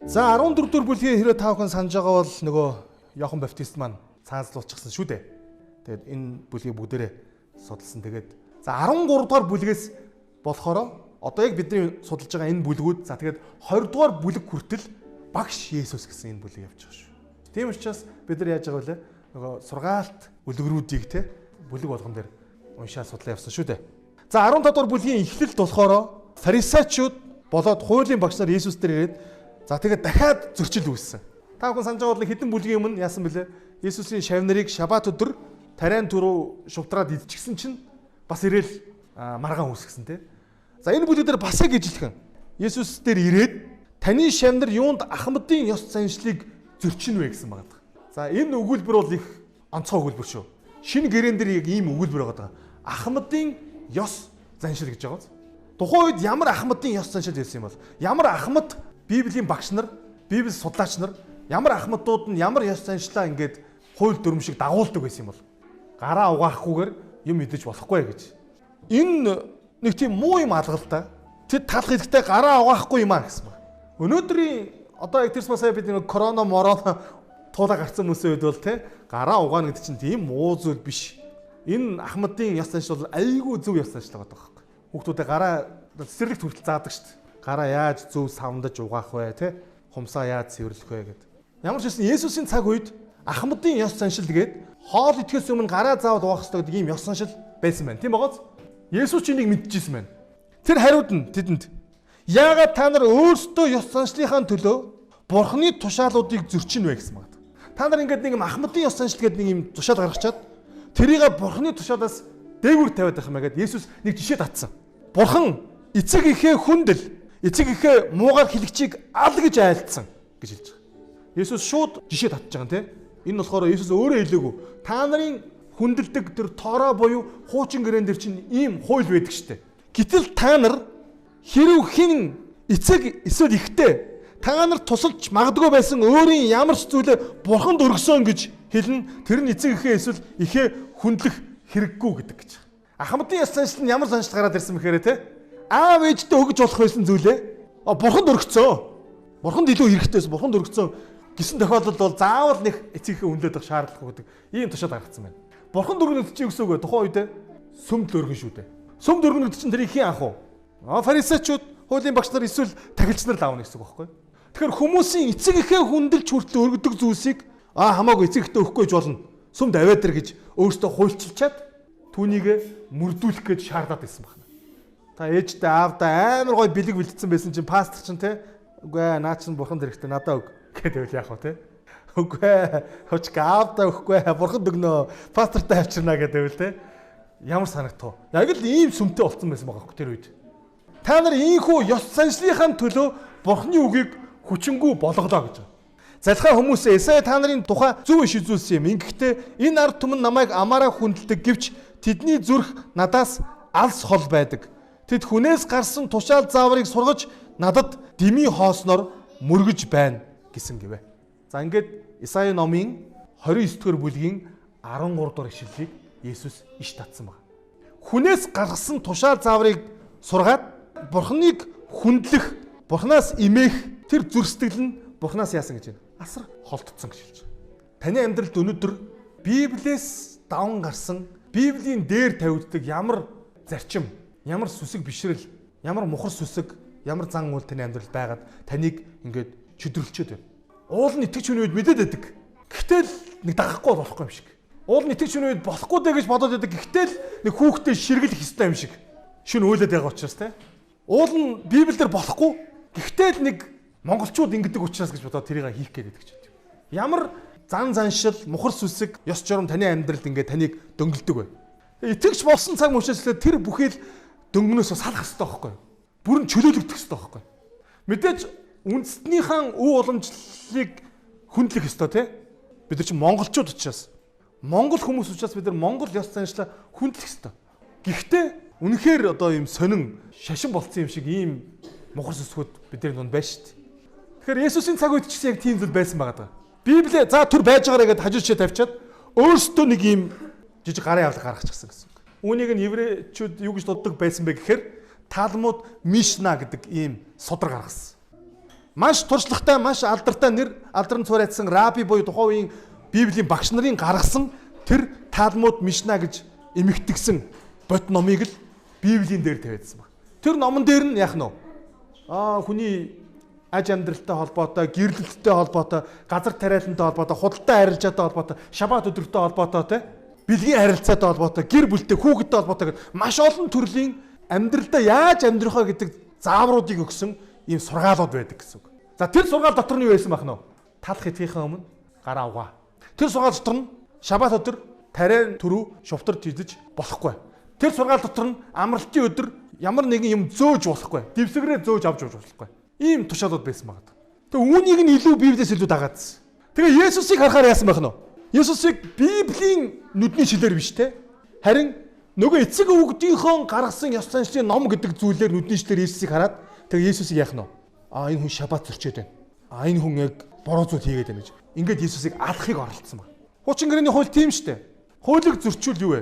За 14 дугаар бүлгийн хэрэг та бүхэн санаж байгаа бол нөгөө Иохан Баптист маань цаазлуулчихсан шүү дээ. Тэгээд энэ бүлгийг бүгдээрээ судалсан. Тэгээд за 13 дугаар бүлгээс болохоор одоо яг бидний судалж байгаа энэ бүлгүүд за тэгээд 20 дугаар бүлэг хүртэл багш Есүс гэсэн энэ бүлэг явж байгаа шүү. Тийм учраас бид нар яаж байгаа вэ? Нөгөө сургаалт үлгэрүүдийг те бүлэг болгон дээр уншаад судлаа явсан шүү дээ. За 15 дугаар бүлгийн эхлэлд болохоор фарисеучуд болоод хуулийн багш нар Есүс дээр ирээд за тэгээд дахиад зөрчил үүссэн. Та бүхэн санаж байгаа бол хэдэн бүлгийн өмнө яасан бэлээ? Есүсийн шавнарыг шабат өдөр тариан түрүү шувтраад идчихсэн чинь бас ирээл маргаан үүсгэсэн тий. За энэ бүлэг дээр бас яг ижилхэн Есүс дээр ирээд таны шавнар юунд ахмадын ёс заншлыг зөрчинвэ гэсэн байна. За энэ өгүүлбэр бол их онцгой өгүүлбэр шүү. Шинэ гэрээн дээр яг ийм өгүүлбэр байгаа. Ахмадын ёс заншил гэж байгаа. Тухайн үед ямар ахмадын ёс заншил байсан юм бол? Ямар ахмад Библийн багш нар, Библи судлаач нар ямар ахмадууд нь ямар ёс заншлаа ингээд хууль дүрм шиг дагуулдаг байсан юм бол гараа угаахгүйгээр юм идэж болохгүй гэж. Энэ нэг тийм муу юм алгалтай. Тэд талах хэрэгтэй гараа угаахгүй юм аа гэсэн байна. Өнөөдрийн одоо яг тэрс масаа бид нэг корона туулаа гарцсан хүмүүсийн үед бол те гараа угаана гэдэг чинь тийм муу зүйл биш. Энэ ахмадын ёс заншил бол айгүй зөв ёс заншил байгаа байхгүй. Хүүхдүүдээ гараа цэцэрлэгт хүртэл заадаг шүү дээ. Гараа яаж зөв савндаж угаах вэ те хумсаа яаж цэвэрлэх вэ гэд. Ямар ч гэсэн Есүсийн цаг үед ахмадын ёс заншил гээд хоол идэхээс өмнө гараа заавал угаах хэрэгтэй гэдэг ийм ёс заншил байсан байна. Тийм байгааз Есүс ч энийг мэдчихсэн байна. Тэр хариуд нь тэдэнд яагаад та нар өөрсдөө ёс заншлийнхаа төлөө Бурхны тушаалуудыг зөрчинвэ гэсэн байна. Та нар ингээд нэг юм ахмадын ёс заншил гэдэг нэг юм тушаал гаргачаад тэрийг Бурхны тушаалаас дээгүүр тавиад байх юм гээд Есүс нэг жишээ татсан. Бурхан эцэг ихээ хүндэл эцэг ихээ муугар хэлэгчийг ал гэж айлдсан гэж хэлж байгаа. Есүс шууд жишээ татж байгаа юм те. Энэ болохоор Есүс өөрөө хэлээгүй. Та нарын хүндэлдэг тэр тоороо буюу хуучин гэрээн дээр чинь ийм хууль байдаг штэ. Гэтэл та нар хэрв хэн эцэг эсвэл ихтэй та нар тусалж магадгүй байсан өөрийн ямар ч зүйлээ Бурханд өргөсөн гэж хэлнэ. Тэр нь эцэг ихээ эсвэл ихээ хүндлэх хэрэггүй гэдэг гэж. Ахмадын ёс заншил нь ямар заншил гараад ирсэн бэхээр те. Аав ээжтэй өгж болох байсан зүйлээ Бурханд өргөцөө. Бурханд илүү хэрэгтэйсэн, Бурханд өргөцөө гэсэн тохиолдолд бол заавал нэг эцэгийнхээ үнэлээд авах шаардлагагүй гэдэг ийм тушаал гаргацсан байна. Бурханд өргөнөд чи гэсэн үг тухайн үед сүмд өргөн шүү дээ. Сүмд өргөнөд чинь тэрийг хийн анх уу? Фарисеучуд, хуулийн багш нар эсвэл тахилч нар лаавна гэсэн үг байхгүй. Тэгэхээр хүмүүсийн эцэг ихээ хүндэлж хүртэл өргөдөг зүйлсийг хамаагүй эцэг ихтэй өгөхгүй ч болно. Сүмд аваад ир гэж өөртөө хуульчилчаад түүнийг мөрдүүлэх гэж шаардаад байсан байна. Та ээжтэй аавдаа амар гой бэлэг бэлдсэн байсан чинь пастор чинь те үгүй наа чинь Бурханд хэрэгтэй надаа өг гэдэг яах вэ те үгүй хоч аавдаа өгөхгүй Бурханд өгнө пастортай авчирна гэдэг те ямар санагтав. Яг л ийм сүмтэй болцсон байсан байгаа хөө тэр үед. Та нар ийхүү ёс заншлийнхаа төлөө Бурханы үгийг хүчингү болголоо гэж. Залхаа хүмүүс Исая та нарын тухай зөв шийдүүлсэн юм. Ингэхдээ энэ ард түмэн намайг амаараа хүндэлдэг гэвч тэдний зүрх надаас алс хол байдаг. Тэд хүнээс гарсан тушаал зааврыг сургаж надад дими хоосноор мөргөж байна гэсэн гэвэ. За ингээд Исая номын 29 дугаар бүлгийн 13 дугаар ишлэлийг Есүс иш татсан байна. Хүнээс гаргасан тушаал зааврыг сургаад Бурхныг хүндлэх, Бурхнаас имэх тэр зүрх сэтгэл нь Бурхнаас яасан гэж байна. Асар холдсон гэж хэлж байна. Таны амьдралд өнөөдөр Библиэс даван гарсан, Библийн дээр тавигддаг ямар зарчим, ямар сүсэг бишрэл, ямар мухар сүсэг, ямар зан үйл таны амьдралд байгаад таныг ингээд чөдөрлчөөд байна. Уул нь итгэж хүний үед мэдээд байдаг. Гэтэл нэг дагахгүй болохгүй юм шиг. Уул нь итгэж хүний үед болохгүй дэ гэж бодоод байдаг. Гэтэл нэг хүүхдэд ширгэлэх ёстой юм шиг. Шүн үйлээд байгаа учраас те. Уул нь Библиэлд болохгүй. Гэхдээ л нэг монголчууд ингэдэг учраас гэж бодоод тэрийг хийх гээд байдаг ч юм. Ямар зан заншил, мухар сүсэг, ёс журам таны амьдралд ингээд таныг дөнгөлдөг вэ? Итгэж болсон цаг мөчөөс тэр бүхэл дөнгнөөс салах хэрэгтэй байхгүй юу? Бүрэн чөлөөлөгдөх хэрэгтэй байхгүй юу? Мэдээж үндэстнийхэн өв уламжлалыг хүндлэх ёстой тий? Бид нар чинь монголчууд учраас монгол хүмүүс учраас бид нар монгол ёс заншлаа хүндлэх ёстой. Гэхдээ үнэхээр одоо ийм сонин шашин болцсон юм шиг ийм мухар сүсгүүд бидний дунд байна шүү дээ. Тэгэхээр Есүсийн цаг үед ч гэсэн яг тийм зүйл байсан байгаа. Библи за түр байж байгаараа гэдээ хажуу шишээ тавьчаад өөрсдөө нэг ийм жижиг гарын явдал гаргачихсан гэсэн үг. Үүнийг нь еврейчүүд юу гэж дууддаг байсан бэ гэхээр Талмуд Мишна гэдэг ийм судар гаргасан. Маш туршлагатай, маш алдартай алдран цуурайтсан раби буюу тухайн үеийн Библийн багш нарын гаргасан тэр Талмуд, Мишна гэж эмэгтгсэн бод номыг л Библийн дээр тавиадсан баг. Тэр номон дээр нь яах нь вэ? Хүний аж амьдралтай холбоотой, гэрлэлттэй холбоотой, газар тариалантай холбоотой, худалдаа арилжаатай холбоотой, шабат өдрөтэй холбоотой те бэлгийн харилцаатай холбоотой, гэр бүлтэй, хүүхэдтэй холбоотой гэдэг маш олон төрлийн амьдралдаа яаж амьдрахаа гэдэг заавруудыг өгсөн ийм сургаалууд байдаг гэсэн үг. За тэр сургаал дотор нь юу байсан байх нь вэ? Талах итгэхийн өмнө гараа угаа. Тэр сургаал дотор нь шабат өдөр тариа түрүү шувтар тийдэж болохгүй. Тэр сургаал дотор нь амралтын өдөр ямар нэгэн юм зөөж болохгүй. Дэвсгэрээ зөөж авч болохгүй. Ийм тушаалууд байсан байна. Тэгээ үүнийг нь илүү Библиэс илүү дагаадсан. Тэгээ Есүсийг харахаар яасан байх нь вэ? Есүсийг Библийн нүдний шилээр биш те. Харин нөгөө эцэг өвгдийнхөө гаргасан ёс заншлын ном гэдэг зүйлээр нүдний шилээр Есүсийг хараад тэгээ Есүсийг яах нь вэ? Энэ хүн шабат зөрчөөд байна. Энэ хүн яг буруу зүйл хийгээд байна гэж. Ингээд Есүсийг алахыг оролцсон байна. Хуучин гэрээний хууль тийм шүү дээ. Хуулийг зөрчүүл юу вэ?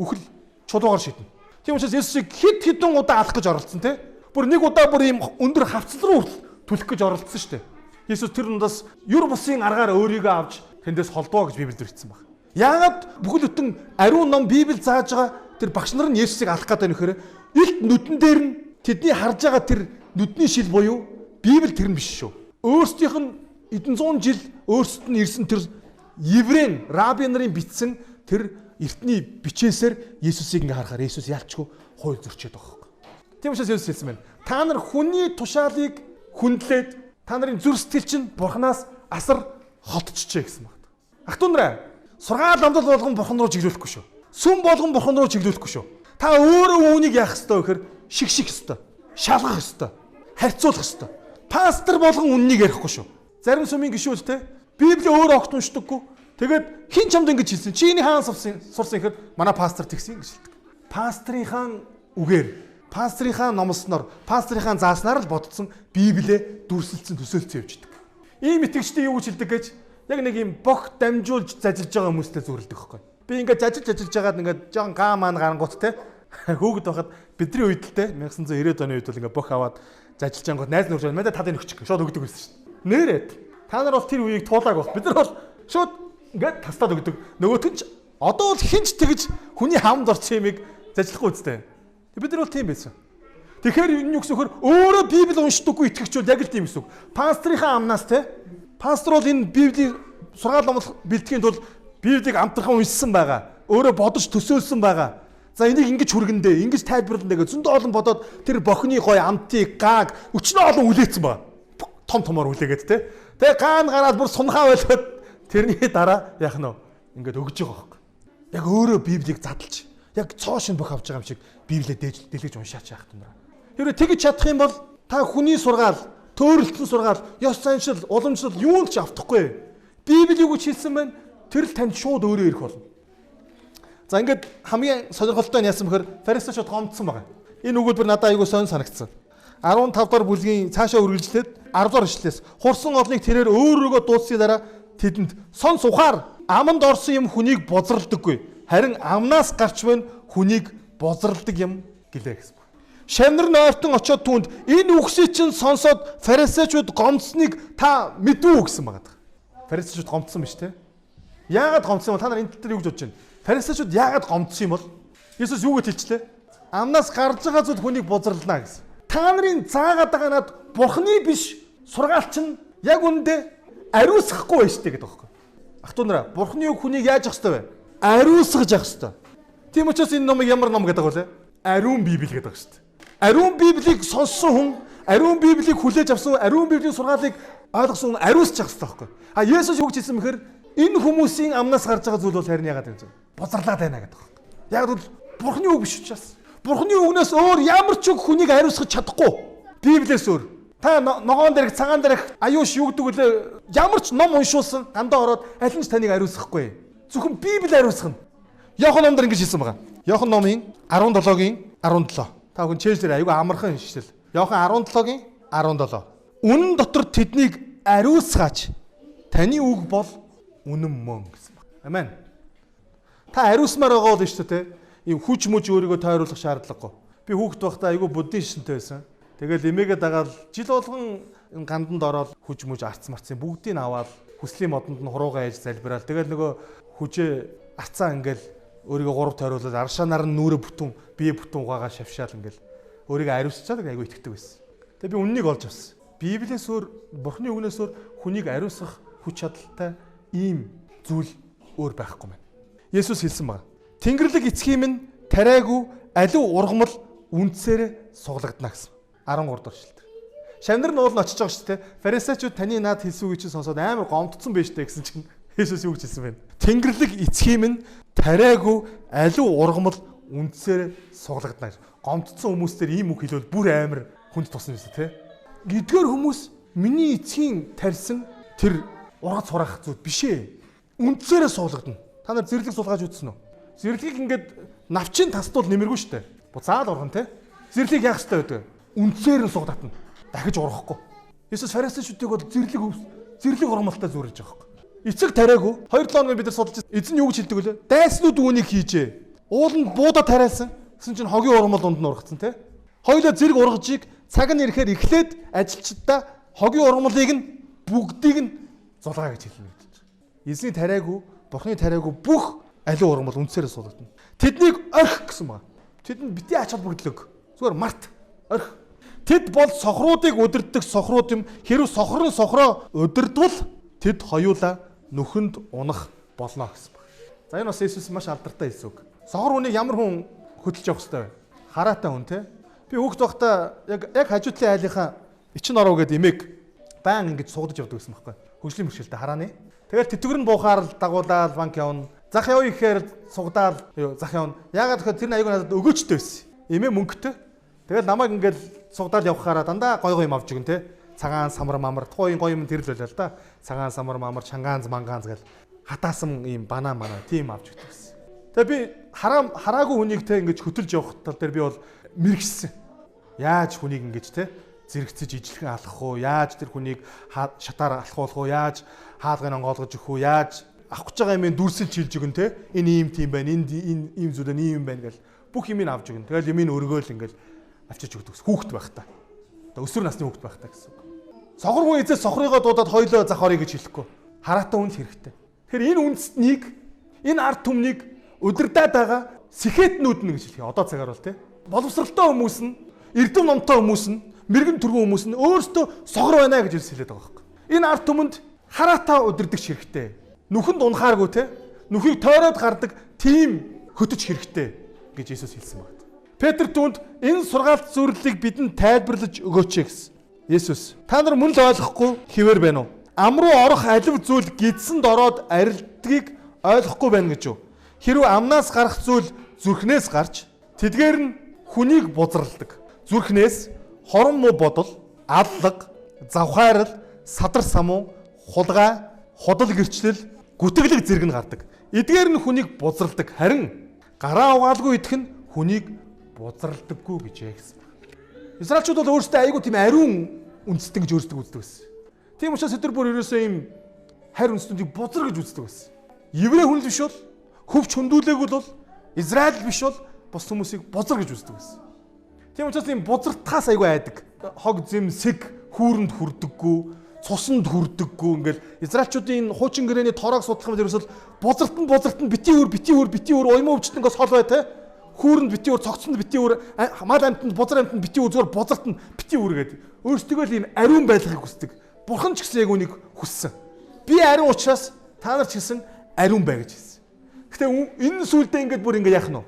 Үхэл чулуугаар шийднэ. Тийм учраас Есүсийг хэд хэдэн удаа алах гэж оролцсон те. Бүр нэг удаа бүр ийм өндөр хавцал руу түлхэх гэж оролцсон шүү дээ. Есүс тэр дундаас юр бусын аргаар өөрийгөө авч тэндээс холдоо гэж Библиэд бичсэн байна. Яагаад бүхэл бүтэн ариун ном Библи зааж байгаа тэр багш нар нь Есүсийг алах гэдэг нөхөр илт нүдэн дээр нь тэдний харж байгаа тэр нүдний шил буюу Библи тэр нь биш шүү. Өөрсдийнх нь эдэн зуун жил өөрсдөд нь ирсэн тэр еврей раби нарын бичсэн тэр эртний бичээсээр Есүсийг ингээ харахаар Есүс ялчгүй хууль зөрчөөд байгаа. Тийм учраас Есүс хэлсэн байна. Та нар хүний тушаалыг хүндлээд та нарын зүрх сэтгэл чинь Бурханаас асар холтчихжээ гэсэн байна. Ах トゥ нараа сургаал амдал болгон Бурхан руу чиглүүлэхгүй шүү. Сүм болгон Бурхан руу чиглүүлэхгүй шүү. Та өөрөө үүнийг яах ёстой вэ гэхээр шигших ёстой. Шалгах ёстой. Харьцуулах ёстой. Пастор болгон үннийг ярихгүй шүү. Зарим сүмийн гишүүд те Библи өөрөө огт уншдаггүй. Тэгээд хин чамд ингэж хэлсэн. Чи энэ хаан сурсан гэхээр манай пастор тэгсэн гэж хэлдэг. Пастрынхаа үгээр пастрынхаа номлосноор, пастрынхаа зааснаар л бодсон Библиэ дүрсэлцэн төсөөлцөн явждаг. Ийм итгэгчдийн юу гэж хэлдэг гэж яг нэг юм бог дамжуулж зажилж байгаа хүмүүстэй зүрэлдэг байхгүй. Би ингээд зажилж байгаад ингээд жоохон гаа маань гарангуут те хөөгд байхад бидний үед л те 1990-ад оны үед бол ингээд бог аваад зажилж ангууд найз нөхөж мэдээ тад энэ өгчих шууд өгдөг байсан шүү дээ. Нээрэд та нар бол тэр үеийг туулааг баг. Бид нар бол шууд ингээд тастаад өгдөг. Нөгөөт нь ч одоо бол хинч тэгж хүний хамд орчих юмыг зажлахгүй үстэй. Бид нар бол тийм байсан. Тэгэхээр энэ юу гэсэн хөр өөрөө Библи уншдаггүй итгэгчүүд яг л тийм гэсэн үг. Пастрынхаа амнаас те. Пастор бол энэ Библийн сургаал номлох бэлтгэхийн тулд Библийг амтархан уншсан байгаа. Өөрөө бодож төсөөлсөн байгаа. За энийг ингэж хүргэндээ, ингэж тайлбарлана гэж зөндөө олон бодоод тэр бохны гой амтыг гааг өчнөө олон үлээсэн байгаа. Том томоор үлээгээд те. Тэгээ гаан гараад бүр сунхаа байлгаад тэрний дараа яах нь вэ? Ингээд өгж байгаа байхгүй. Яг өөрөө Библийг задлж яг цоо шин бох авч байгаа юм шиг Библиэд дэлгэж уншаач яах юм бэ? Хэрвээ тэгж чадах юм бол та хүний сургаал, төөрөлтөн сургаал, ёс заншил, уламжлал юу ч автахгүй. Библи юу гэж хэлсэн байна? Тэр л танд шууд өөрөө ирэх болно. За ингээд хамгийн сонирхолтой нь яасан бэхээр фарисеучуд гомдсон байгаа. Энэ өгүүлбэр надад аягүй сонь санагдсан. 15 дахь бүлгийн цаашаа үргэлжлээд 10 дахь ишлээс хурсан олныг тэрээр өөрөөгөө дууцсны дараа тэдэнд сонс ухаар аманд орсон юм хүнийг бозралдаггүй. Харин амнаас гарч байна хүнийг бозралдаг юм гэлээ гэсэн. Шавнар нойртон очоод түүнд энэ үгсийг чинь сонсоод фарисеучуд гомдсныг та мэдвүү гэсэн байгаа. Фарисеучуд гомдсон биз дээ. Яагаад гомдсон юм? Та нар энэ тал дээр юу гэж бодож байна? Фарисеучуд яагаад гомдсон юм бол? Есүс юу гэж хэлчихлээ? Амнаас гарч байгаа зүйл хүнийг бозралнаа гэсэн. Та нарын заагаад байгаа над Бурхны биш сургаал чинь яг үүндээ ариусгахгүй байж тээ гэдэг байхгүй. Ах トゥ нараа Бурхны үг хүнийг яаж ах хэвээр вэ? Ариусгаж ах хэвээр. Тийм учраас энэ номыг ямар ном гэдэг вэ? Ариун Библи гэдэг шүү дээ. Ариун Библийг сонссон хүн, ариун Библийг хүлээж авсан, ариун Библийн сургаалыг ойлгосон хүн ариусч ах хэвээр байхгүй. А Есүс юу гэж хэлсэн бэхээр энэ хүмүүсийн амнаас гарч байгаа зүйл бол харин яагаад гэж бузарлаад байна гэдэг байна. Яг бол Бурхны үг биш учраас. Бурхны үгнээс өөр ямар ч үг хүнийг ариусгах чадахгүй. Библиэс өөр. Та ногоон дээрх, цагаан дээрх аюуш юу гэдэг вэ? Ямар ч ном уншуулсан гандаа ороод аль нь ч таныг ариусгахгүй. Зөвхөн Библи ариусгана. Иохан номдэр ингэж хэлсэн байгаа. Иохан номын 17-гийн 17. Та бүхэн чэйжлэр аюу амархан шишэл. Иохан 17-гийн 17. Үнэн дотор тэднийг ариусгаач. Таны үг бол үнэн мөн гэсэн байна. Амен. Та ариусмаар байгаа бол шүү дээ. Ийм хүч мүж өөрийгөө тойруулах шаардлагагүй. Би хүүхэд байхдаа аюу буддийн шишинтэй байсан. Тэгэл эмээгээ дагаад жил болгон энэ ганданд ороод хүж мүж арц марцын бүгдийг аваад хүслийн модонд нь хуруугаа ээж залбираад тэгэл нөгөө хүжээ арцаа ингээл өөрийгөө гурав тойруулаад аршаанаар нь нүрэ бүтэн бие бүтэн угаагаа шавшаал ингээл өөрийгөө ариусчаад айгүй итгэдэг байсан. Тэгээ би үннийг олж авсан. Библиэс өөр Бурхны үгнээс өөр хүнийг ариусгах хүч чадалтай ийм зүйл өөр байхгүй мэн. Есүс хэлсэн байна. Тэнгэрлэг эцгийн минь тариагүй аливаа ургамал үндсээр суглагдана гэсэн. 13 дахь шилдэг. Шавнар нь уул очиж байгаа шүү дээ. Фарисеучуд таны наад хэлсүүгээ чинь сонсоод амар гомдсон байж таа гэсэн чинь Есүс юу гэж хэлсэн бэ? Тэнгэрлэг эцгийн минь тариагүй аливаа ургамал үндсээр суглагдана гэж. Гомдсон хүмүүстээр ийм үг хэлвэл бүр амар хүнд тусна байсан тий. Эдгээр хүмүүс миний эцгийн тарьсан тэр ургац хураах зүйл биш ээ. Үндсээрээ суулгадана. Та нар зэрлэг суулгаж үзсэн үү? Зэрлэгийг ингээд навчин тасдуул нэмэргүй шүү дээ. Буцаад урган тий. Зэрлэгийг яах хэрэгтэй байдаг? Үндсээр нь сугадатна. Дахиж ургахгүй. Есүс фарисеучдыг бол зэрлэг ургамалтай зүрэж байгаа юм. Эцэг тариагүй 2-7 хоног бид нар судалж эзэн юу гэж хэлдэг вүлээ? Дайснууд үүнийг хийжээ. Ууланд буудаа тариалсан. Гэсэн чинь хогийн ургамал дунд нь ургацсан тий. Хоёулаа зэрэг ургажийг цаг нь ирэхээр эхлээд ажилчдаа хогийн ургамлыг нь бүгдийг нь зулгаа гэж хэлнэ гэж. Эзний тариагүй, Бурхны тариагүй бүх аливаа ургамал үндсээрээ суулгадана. Тэднийг орхих гэсэн байна. Тэдэнд бити ач холбогдлог. Зүгээр март орхих. Тэд бол сохруудыг удирддаг сохрууд юм. Хэрвээ сохор нь сохроо удирдвал тэд хоёулаа нүхэнд унах болно гэсэн байна. За энэ бас Иесус маш алдартай хэлсэн үг. Сохор хүнийг ямар хүн хөдөлж явах хэрэгтэй вэ? Хараатай хүн те. Би хүүхд байхдаа яг хажуудлын айлынхаа эчин оров гэдэг эмээг баян ингэж сугадж явдаг гэсэн байхгүй. Хөгжлийн бэрхшээлтэй харааны. Тэгэл тэтгэвэр нь буухаар дагуулаад банк явна. Зах явъя гэхээр сугадаад зах явна. Яагаад гэхээр тэр аягүй надад өгөөчтэй байсан. Эмээ мөнгөтэй. Тэгэл намайг ингээд сугадаад явхаараа дандаа гой юм авч өгөн те. Цагаан самар мамар тухайн гоё юм тэрл байлаа л да. Цагаан самар мамар чангаанз мангаанз гэл хатаасан ийм банаа манаа тийм авч өгдөг гэсэн. Тэгээ би хараагүй хүнийг те ингэж хөтөлж явах тал дээр би бол мэрэгсэн. Яаж хүнийг ингэж те зэрэгцэж ижлэхэн алах уу? Яаж тэр хүнийг шатаар алхуулах уу? Яаж хаалгыг онгоолгож өгөх үү? Яаж авах гэж байгаа юм дүрсэлж хилж өгөн те. Энэ ийм тийм байна. Энэ ийм зүйлээ ийм юм байна гэл бүх юмыг авч өгнө. Тэгэл юмыг өргөөл ингээл авчиж өгдөг. Хүүхэд байх та. Одоо өсвөр насны хүүхэд байх та гэсэн үг. Сохор хүн эзэс сохрыгоо дуудаад хоёлоо зах орё гэж хэлэхгүй. Хараатай хүн л хэрэгтэй. Тэгэхээр энэ үндэстнийг энэ ард түмнийг удирдаад байгаа сэхэтнүүд нь гэж хэлээ. Одоо цагаар бол тий. Боловсралтай хүмүүс нь, эрдэм номтой хүмүүс нь, мэрэгэн түргэн хүмүүс нь өөрсдөө сохор байна гэж хэлээд байгаа байхгүй. Энэ ард түмэнд хараатай удирдагч хэрэгтэй. Нүхэнд унахааргүй тий. Нүхийг тойроод гардаг тийм хөтөч хэрэгтэй гэж Иесус хэлсэн байна. Петр түүнд энэ сургаалт зөвлөлийг бидэнд тайлбарлаж өгөөч гэсэн. Есүс та нар мөн л ойлгохгүй хэвээр байна уу? Ам руу орох алив зүйл гидсэнд ороод арилдгийг ойлгохгүй байна гэж юу? Хэрвээ амнаас гарах зүйл зүрхнээс гарч тэдгээр нь хүнийг бузралдаг. Зүрхнээс хорон муу бодол, аллаг, завхаарал, садар самуу, хулгай, худал гэрчлэл, гүтгэлэг зэрэг нь гардаг. Эдгээр нь хүнийг бузралдаг. Харин гараа угаалгүй идэх нь хүнийг бузралдаггүй гэж хэлсэн. Израильчууд бол өөрсдөө айгүй тийм ариун үндэстэн гэж өөрсдөө үздэг байсан. Тийм учраас өдөр бүр ерөөсөө ийм хайр үндэстнүүдийг бузар гэж үздэг байсан. Еврей хүн л биш бол хөвч хөндүүлээгүй бол Израиль биш бол бус хүмүүсийг бузар гэж үздэг байсан. Тийм учраас ийм бузартахаас айгүй айдаг. Хог зэмсэг хүүрэнд хүрдэггүй, цуснд хүрдэггүй ингээл Израильчуудын хуучин гэрээний тороог судлах юм ерөөсөө бузартан бити өөр уймаа өвчтөнгөөс хол бай те. Хүүрэнд бити өөр, цогцонд бити өөр, мал амтнд, бузар амтнд бити өөр, зүгээр бузартанд бити өөр гэдэг. Өөрсдөө л ийм ариун байдлыг хүсдэг. Бурхан ч гэсэн яг үнийг хүссэн. Би ариун учраас та нар ч гэсэн ариун бай гэж хэлсэн. Гэтэ энэ сүулдэ ингээд бүр ингээд яах нь вэ?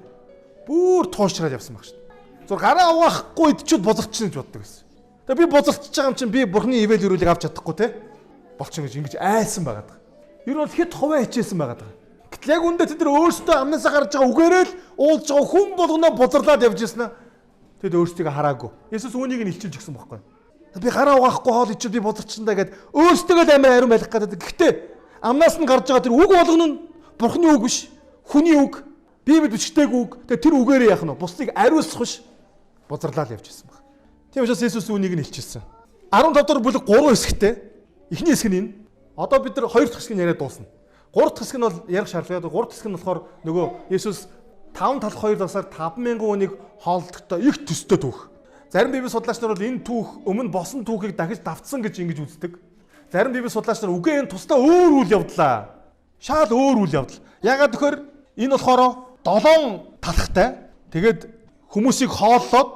Бүр туушраад явсан баг шүү дээ. Зүгээр гараа угаахгүй идчихэд бузарчихна гэж боддог байсан. Тэгээ би бузарчж байгаа юм чинь би Бурханы ивэл өрөөлийг авч чадахгүй те. Болчихно гэж ингэж айсан байгаад байгаа. Ер нь бол хэд хуваа хичээсэн байгаад байгаа. Гэтэл яг үндэ тэд нар өөрсдөө амнасаа гарч байгаа үгээрээ л уулж байгаа хүн болгоноо бузарлаад явж ирсэн аа. Тэд өөрсдийгөө хараагүй. Есүс үүнийг нь илчилж өгсөн байхгүй. Би гараа угаахгүй хоол ичүүд би бузарчсандаа гэд өөрсдөө л амар ариун байх гэдэг. Гэхдээ амнаас нь гарч байгаа тэр үг болгоно нь Бурханы үг биш. Хүний үг. Библиэд бичгтэйг үг. Тэгээ тэр үгээрээ яах нь вэ? Бусдыг ариусгах биш. Бузарлаад явж ирсэн баг. Тийм учраас Есүс үүнийг нь илчилсэн. 15 дахь бүлэг 3 хэсэгтэй. Эхний хэсэг нь энэ. Одоо бид нар 2 дахь хэсгийг яриад дуусна. 3 дахь хэсэг нь бол ярих шаардлагатай. 3 дахь хэсэг нь болохоор нөгөө Есүс 5 талх 2 дасаар 5,000 хүнийг хооллохдоо их төстэй түүх. Зарим Библи судлаач нар бол энэ түүх өмнө босон түүхийг дахиж давтсан гэж ингэж үздэг. Зарим Библи судлаач нар үгүй энэ тусдаа өөр үйл явдлаа. Шал өөр үйл явдал. Ягаад гэхээр энэ болохоор 7 талхтай. Тэгээд хүмүүсийг хооллоод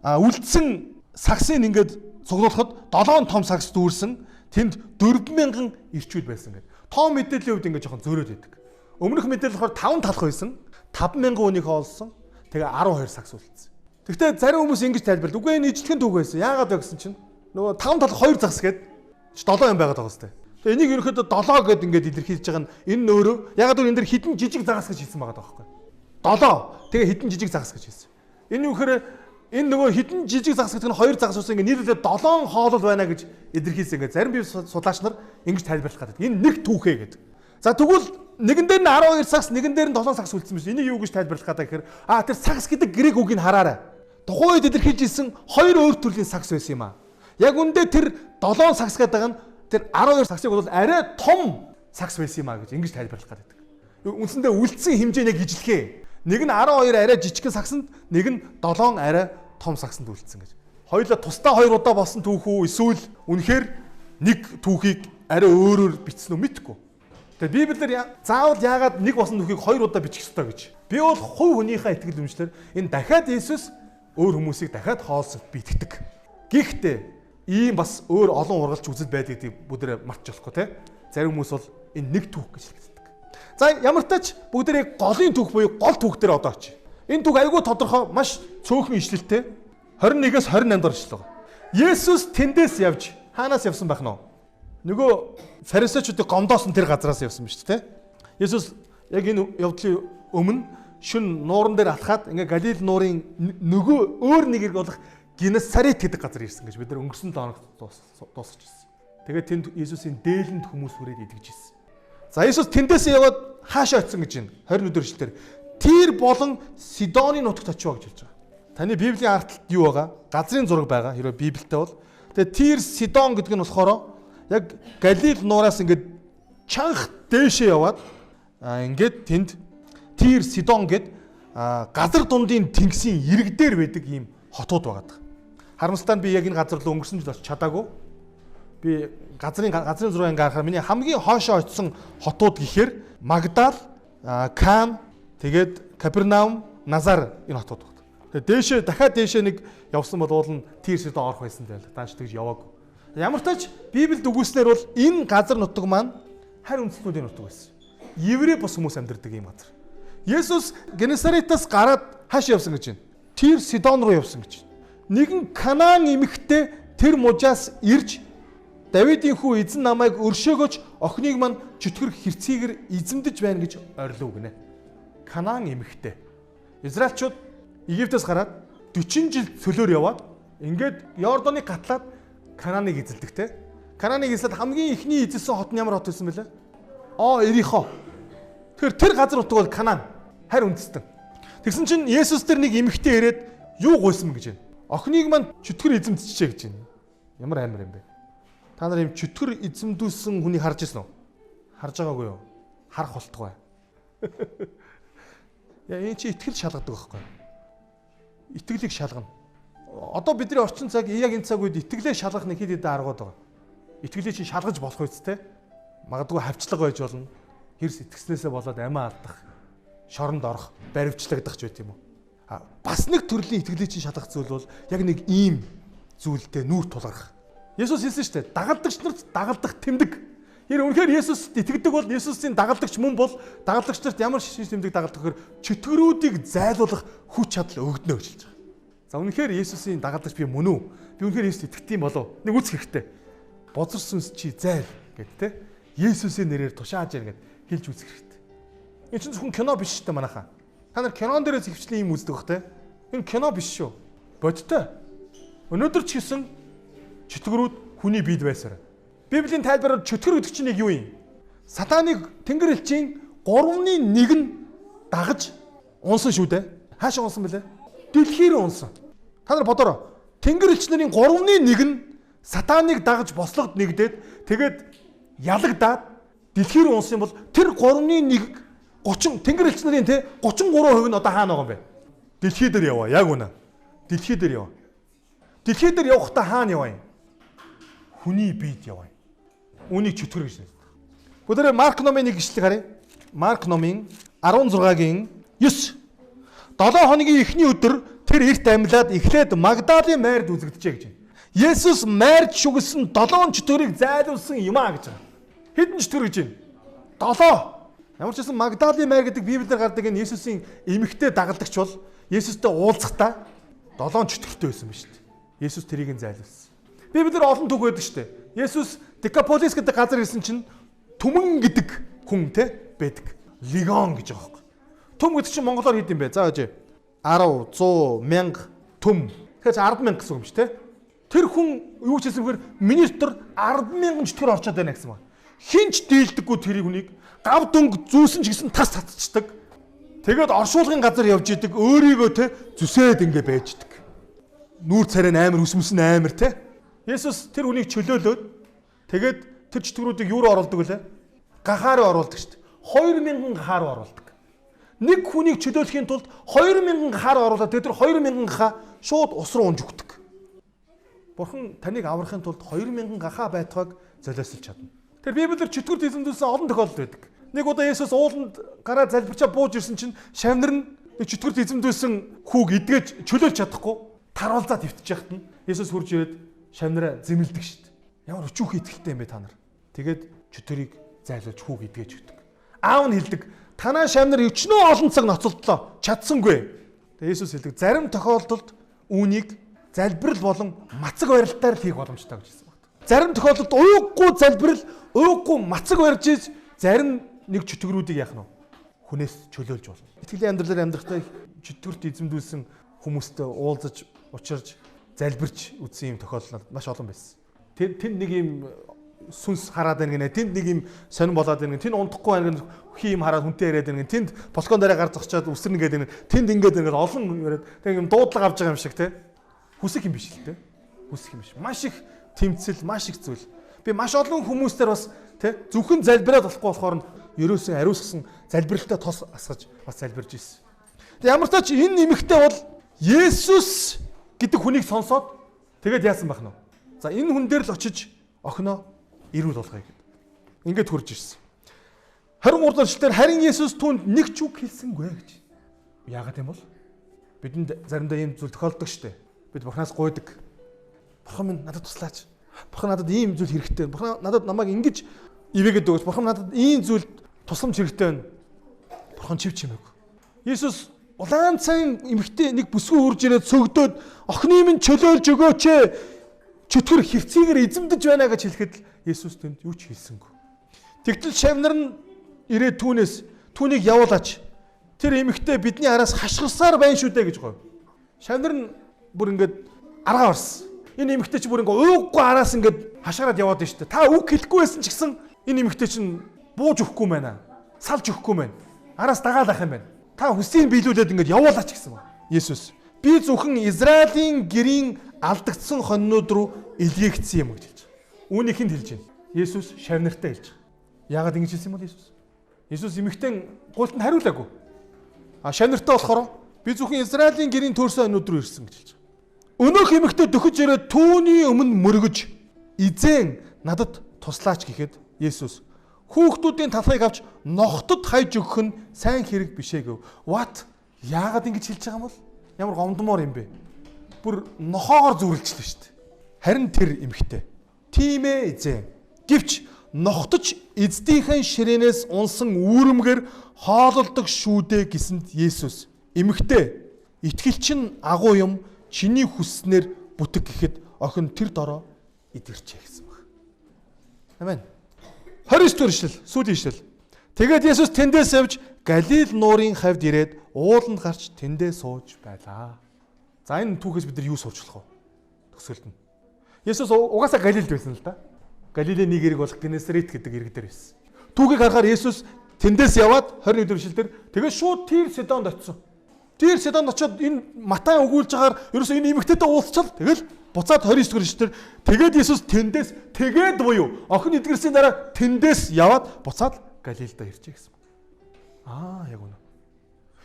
үлдсэн сагсыг ингээд цуглуулхад 7 том сагс дүүрсэн. Тэнд 4,000 ирчүүд байсан гэдэг. Том мэдээллийн үед ингээд жоохон зөөрөөд байдаг. Өмнөх мэдээлэл болохоор 5 талх байсан. 5,000 хүнийг хоолсон. Тэгээ 12 сагс үлдсэн. Гэхдээ зарим хүмүүс ингэж тайлбарлав. Үгүй энэ ижлэгэн түүх байсан. Яагаад вэ гэсэн чинь нөгөө 5 талх 2 загас гээд 7 юм байгаад байгаа хэвээр. Тэгээ энийг ерөөхдөө 7 гэд ингээд илэрхийлж байгаа нь энэ өөрөө ягаад гэвэл энэ дэр хідэн жижиг загас гэж хэлсэн байгаа байхгүй. 7 тэгээ хідэн жижиг загас гэж хэлсэн. Энэ юу гэхээр энэ нөгөө хідэн жижиг загас гэдэг нь 2 загас уусан ингээд нийлүүлээд 7 хоолол байна гэж илэрхийлсэн. Ингээд зарим бие судлаач нар ингэж тайлбарлах гэдэг. Энэ нэг түүхээ гэдэг. За тэгвэл нэгэн дээр нь 12 сагс, нэгэн дээр нь 7 сагс үлдсэн биш. Энийг юу гэж тайлбарлах гэдэг гэхээр тэр сагс гэдэг грек үгийг хараарай. Тухайн үед илэрхийлж ирсэн 2 өөр төрлийн сагс байсан юм аа. Яг үндэ тэр 7 сагс гэдэг нь тэр 12 сагсыг бол арай том сагс байсан юм аа гэж ингэж тайлбарлах гэдэг. Үндсэндээ үлдсэн хэмжээ нэг ижлэхээ. Нэг нь 12 арай жижигхэн сагсанд, нэг нь 7 арай том сагсанд үлдсэн гэж. Хоёулаа тусдаа 2 удаа болсон түүх үү эсвэл үнэхээр нэг түүхийг арай өөрөөр бичсэн үү мэдэхгүй. Тэгээ Библиэр заавал яагаад нэг болсон түүхийг 2 удаа бичих ёстой гэж. Би бол хувь хүнийхээ итгэл үнэмшлэр энэ дахиад Иесус өөр хүмүүсийг дахиад хоолсод битгдэг. Гэхдээ ийм бас өөр олон ургалч үзэл байдгийг бүгдээ мартаж болохгүй те. Зарим хүмүүс бол энэ нэг түүх гэж хэлдэг. За ямар ч тач бүгдээ голын түүх буюу гол түүх дээр одоо очие. Энэ түүх айгүй тодорхой маш цөөхөн ишлэлтэй 21-с 28 дор ишлэл байгаа. Есүс тэндээс явж хаанаас явсан байх нь? Нөгөө фарисеучуудыг гомдоосон тэр газараас явсан биз дээ. Есүс яг энэ явдлын өмнө шүн нууран дээр алхаад ингээ Галил нуурын нөгөө өөр нэг хэрэг болох Генесарет гэдэг газар ирсэн гэж бид нар өнгөрсөн 7 хоногт дуусгаж ирсэн. Тэгээд тэнд Есүсийн дээлэнд хүмүүс хүрээд идэж ирсэн. За Есүс тэндээс яваад хаашаа очисон гэж байна. 20 өдөр ишлэлээр Тир болон Сидоны нутагт очив гэж хэлж байгаа. Таны Библийн арт талд юу байгаа? Газрын зураг байгаа. Хэрвээ Библиэд бол тэгээд Тир Сидон гэдэг нь болохоор яг Галил нуураас ингээд чанх дээшээ яваад ингээд тэнд Тир Сидон гэд газар дундын тэнгисийн ирэг дээр байдаг ийм хотууд байгаа. Харамсалтай нь би яг энэ газар руу өнгөрсөн жил очиж чадаагүй. Би газрын зургийг харахаар миний хамгийн хоошоо очисон хотууд гэхээр Магдал, Кан, тэгээд Капернаум, Назар энэ хотууд байна. Тэгээд дахиад дээшээ нэг явсан бол уул нь Тир Сидон орох байсан байл. Дааш тэгж яваагүй. Ямар ч тач Библиэд үгүйснээр бол энэ газар нутаг маань харь үндэстнүүдийн нутаг байсан. Еврей бус хүмүүс амьдардаг ийм газар. Есүс Генесаретаас гараад хааш явсан гэж байна. Тир Сидон руу явсан гэж. Нэгэн Канаан эмэгтэй тэр мужаас ирж Давидын хүү эзэн намайг өршөөгөөч охиныг мань чөтгөр хэрцгийгэр эзэмдэж байна гэж орилов гинэ. Канаан эмэгтэй. Израильчууд Египтээс гараад 40 жил цөлөөр яваад ингээд Йорданы гатлаад Канааныг эзэлдэг те. Канааныг эзэлд хамгийн ихний эзэлсэн хот нь ямар хот байсан бэлээ? Эрихо. Тэгэхээр тэр газар нутаг бол Канаан. Харь үндэстэн. Тэгсэн чинь Есүс тэр нэг эмэгтэй ирээд юу гуйсан гэж байна. Охиныг мань чөтгөр эзэмдчихэ гэж байна. Ямар амар юм бэ? Та нар юм чөтгөр эзэмдүүлсэн хүнийг харж ирсэн үү? Харж байгаагүй юу? Харах болтугай. Яа энэ чи итгэл шалгадаг байхгүй юу? Итгэлийг шалгана. Одоо бидний орчин цаг яг энэ цаг үед итгэлээ шалгах нэг хэд хэдэн аргууд байгаа. Итгэлээ чи шалгаж болох үсттэй. Магадгүй хавчлага байж болно. Хэрс итгэснээсээ болоод амиа алдах, шоронд орох, баривчлагдах ч байт юм уу. Бас нэг төрлийн итгэлээ чи шалгах зүйл бол яг нэг ийм зүйлтэй нүүр тулгарах. Есүс хэлсэн шүү дээ. Дагалдагч нарт дагалдах тэмдэг. Тэр үнэхээр Есүст итгэдэг бол Есүсийн дагалдагч мөн бол дагалдагч нарт ямар шиш тэмдэг дагалдах гэхээр чөтгөрүүдийг зайлуулах хүч чадал өгдөнө гэж хэлж байгаа. За үнэхээр Есүсийн дагалдагч би мөн үү? Би үнэхээр Есүст итгэдэг юм болов? Нэг үзэх хэрэгтэй. Бозор сүнс чи зайл гэд тэ. Есүсийн нэрээр тушааж яа гэд хэлж үзэх хэрэгтэй. Энэ чинь зөвхөн кино биш шүү дээ манайхаа. Та нар кинон дээрээс хөвчлэн юм үздэг бах тэ. Энэ кино биш шүү. Бодтой. Өнөөдөр ч гэсэн чөтгөрүүд хүний биед байсаар. Библийн тайлбараар чөтгөр гэдэг чинь юу юм? Сатаныг Тэнгэр элчийн 3/1 нь дагаж унсан шүү дээ. Хаашаа унсан бэлээ? Дэлхий рүү унсан. Та нар бодорой. Тэнгэр элч нарын 3/1 нь сатаныг дагаж бослогод нэгдээд тэгээд ялагдаад дэлхий рүү унсан бол тэр 3/1 30 Тэнгэр элч нарын те 33% нь одоо хаана байгаа юм бэ? Дэлхий дээр яваа. Яг үнэ. Дэлхий дээр яваа. Дэлхий дээр явахдаа хаана яваа юм? Хүний биед яваа юм. Үүнийг чөтгөр гэж нэрлэдэг. Бүгдээ Марк номын 1 ишлэг харъя. Марк номын 16-гийн 9. 7 хоногийн эхний өдөр тэр эрт амьлаад эхлээд Магдалийн майрд үзэгдэжээ гэж байна. Есүс майрд шүглсэн 7 чөтгөрийг зайлуулсан юм а гэж байна. Хэдэн чөтгөр гэж байна? 7. Ямар ч гэсэн Магдалийн майр гэдэг Библиэр гардаг энэ Есүсийн эмэгтэй дагалдагч бол Есүстэй уулзахдаа 7 чөтгөртэй байсан ба шүү дээ. Есүс тэрийг нь зайлуулсан. Библиэр олон түүх байдаг шүү дээ. Есүс Декаполис гэдэг газар ирсэн чинь Түмэн гэдэг хүн те байдаг. Легион гэж байгаа юм. Түм гэдэг чинь монголоор хэд юм бэ? За ажээ. 10, 100, 1000 түм. Тэгэхээр 100000 гэсэн үг юм шүү те. Тэр хүн юу ч хэлсэн бэхээр миний дотор 100000 чөтгөр орчод байна гэсэн ба. Хинч дийлдэггүй тэр хүнийг гав дөнгө зүүсэн ч гэсэн тас татчихдаг. Тэгээд оршуулгын газар явж идэг өөрийгөө те зүсээд ингэ байждаг. Нүүр царай амар өсмөс нь амар те. Есүс тэр хүнийг чөлөөлөөд тэгээд тэр чөтгөрүүдийг юу руу оруулдаг вүлээ? Гахаар руу оруулдаг шүү дээ. 2000 гахаар руу оруулдаг. Нэг хүнийг чөлөөлөхийн тулд 2000 гахаар оруулаад тэр 2000 гахаа шууд ус руу унж өгдөг. Бурхан таныг аврахын тулд 2000 гахаа байтугайг золиослж чадна. Тэр Библиэр чөтгөр тэмдэглэсэн олон тохиолдол байдаг. Нэг удаа Есүс ууланд гараа залбирчаа бууж ирсэн чинь шавнар нь чөтгөр тэмдэглэсэн хүүг идгэж чөлөөлж чадахгүй таруулзаад твтж яхад нь Есүс хурж ирээд шавнараа зэмлдэг шүү дээ. Ямар өчүүхэн итгэлтэй юм бэ та нар. Тэгээд чөтгөрийг зайлуулж хүүг идгэж өгдөг. Аав нь хэлдэг танаа шавнар өчнөө олон цаг ноцолдлоо чадсангүй. Тэгээд Есүс хэлдэг зарим тохиолдолд үүнийг залбирал болон мацаг барилтаар л хийх боломжтой гэж хэлсэн байна. Зарим тохиолдолд уйггүй залбирал, уйггүй мацаг барьж ийж зарим нэг чөтгөрүүдийг яах нь хүнээс чөлөөлж болно. Итгэлийн амьдралаар амьдрахтаа чөтгөрт эзэмдүүлсэн хүмүүстэй уулзаж, учирж, залбирч үзсэн юм тохиолдол маш олон байсан. Тэнд нэг юм сүнс хараад байна гинэ. Тэнд нэг юм сонирн болоод байна гинэ. Тэнд унтахгүй байна гинэ. Хий юм хараад хүнтэй яриад байна гинэ. Тэнд балкон дээр гар зогсоод үсэрнэ гэдэг нь. Тэнд ингээд олон яриад тэг юм дуудлага авч байгаа юм шиг те. Хүсэх юм биш л те. Хүсэх юм биш. Маш их тэмцэл, маш их зүйл. Би маш олон хүмүүстээр бас те зөвхөн залбираад болохгүй болохоор нь ерөөсөн ариусгсан залбиралтай тос асгаж бас залбирж ирсэн. Тэг ямар ч тач энэ нэмэгтэй бол Есүс гэдэг хүнийг сонсоод тэгээд яасан байх нь вэ? За энэ хүн дээр л очиж охиноо ирүүл болгоё гэд. Ингээд хурж ирсэн. 23 дахь эшлэлээр харин Есүс түүнд нэг ч үг хэлсэнгүй гэж. Яагаад юм бол бидэнд заримдаа ийм зүйл тохиолддог штэ. Бид Бурханаас гуйдаг. Бурхан минь надад туслаач. Бурхан надад ийм зүйл хэрэгтэй. Бурхан надад намайг ингэж ивэгэд өгөөч. Бурхан надад ийм зүйл тусламж хэрэгтэй байна. Бурхан чив чимээгүй. Есүс улаан цайн эмэгтэй нэг бүсгүй хурж ирээд сөгдөөд охины минь чөлөөлж өгөөч. Чөтгөр хөвцөйгээр эзэмдэж байна гэж хэлэхэд Есүс тэнд юу ч хэлсэнгүй. Тэгтэл шавнар нь ирээд түүнийг явуулаач. Тэр эмэгтэй бидний араас хашгирсаар байна шүү дээ гэж гоо. Шавнар нь бүр ингээд аргаа орсон. Энэ эмэгтэй чи бүр ингээд ууггүй араас ингээд хашгираад яваад байна шүү дээ. Та үг хэлэхгүй байсан ч гэсэн энэ эмэгтэй чинь бууж өгөхгүй байна. Салж өгөхгүй байна. Араас дагаад ах юм байна. Та хүсийг биелүүлээд ингээд явуулаач гэсэн ба. Есүс би зөвхөн Израилийн гэрийн алдагдсан хоньнууд руу илгээгдсэн юм гэж хэлж байгаа. Үүнийг хэн хэлж байна? Есүс шавнартай хэлж байгаа. Яагаад ингэж хэлсэн юм бол Есүс? Есүс эмэгтэй гуйлтанд хариулаагүй. Шавнартай болохоор би зөвхөн Израилийн гэрийн төрсөн хоньнууд руу ирсэн гэж хэлж байгаа. Өнөөх эмэгтэй дөхөж ирээд түүний өмнө мөргөж эзэн надад туслаач гэхэд Есүс хүүхдүүдийн талхыг авч нохтод хайж өгөх нь сайн хэрэг бишээ гэв. What? Яагаад ингэж хэлж байгаа юм бол? Ямар гомдмоор юм бэ? Бүр нохоогоор зүрлжлээ шүү дээ. Харин тэр эмэгтэй. Тийм ээ эзэн. Гэвч нохтож эздийнхээ ширээнээс унсан үүрэмгээр хоололдог шүү дээ гэсэнд Есүс эмэгтэй итгэл чинь агуу юм чиний хүсснээр бүтэг гэхэд охин тэр дороо идэрчээ гэсэн баг. Амен. 29 дэх ишлэл, сүүлийн ишлэл. Тэгээд Есүс тэндээс явж Галил нуурын хавьд ирээд ууланд гарч тэндээ сууж байлаа. За энэ түүхээс бид нар юу сурч болох вэ? Төгсгөлд нь. Есүс угаасаа Галилд байсан л да. Галилийн нэг эрэг болох Генесарет гэдэг эрэг дээр байсан. Түүхийг харахаар Есүс тэндээс яваад 21 дэх ишлэлээр тэгээд шууд Тир Сидонд очив. Тир Сидонд очиод энэ Матай өгүүлж агаар ерөөсөө энэ эмэгтэйтэй уулзчал тэгэл буцаад 29 дэх ишлэлээр тэгээд Есүс тэндээс тэгээд буюу охин эдгэрсийн дараа тэндээс яваад буцаад Галилдо иржээ гэсэн. Яг үнэ.